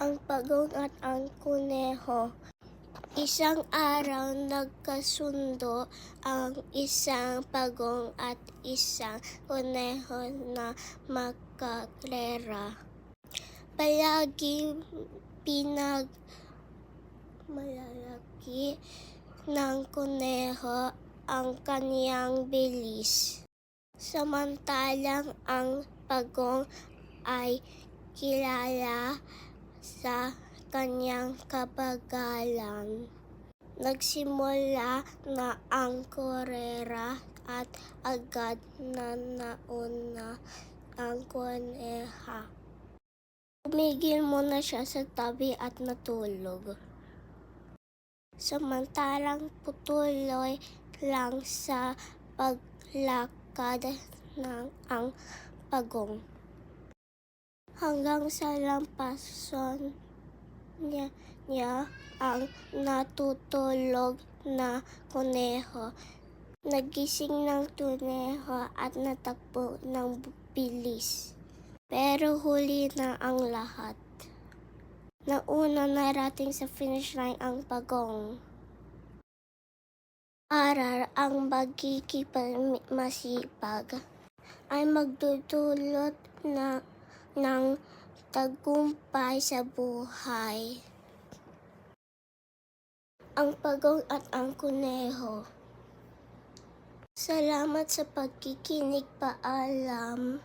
Ang pagong at ang kuneho. Isang araw nagkasundo ang isang pagong at isang kuneho na magkaklera. Palaging malalaki ng kuneho ang kaniyang bilis. Samantalang ang pagong ay kilala sa kaniyang kabagalan. Nagsimula na ang karera at agad na nauna ang kuneha. Tumigil muna siya sa tabi at natulog. Samantalang patuloy lang sa paglakad ng ang pagong. Hanggang sa lampason niya ang natutulog na kuneho. Nagising ng kuneho at natakbo ng bilis. Pero huli na ang lahat. Nauna narating sa finish line ang pagong. Aral ang masipag ay magdudulot ng tagumpay sa buhay. Ang pagong at ang kuneho. Salamat sa pagkikinig. Paalam.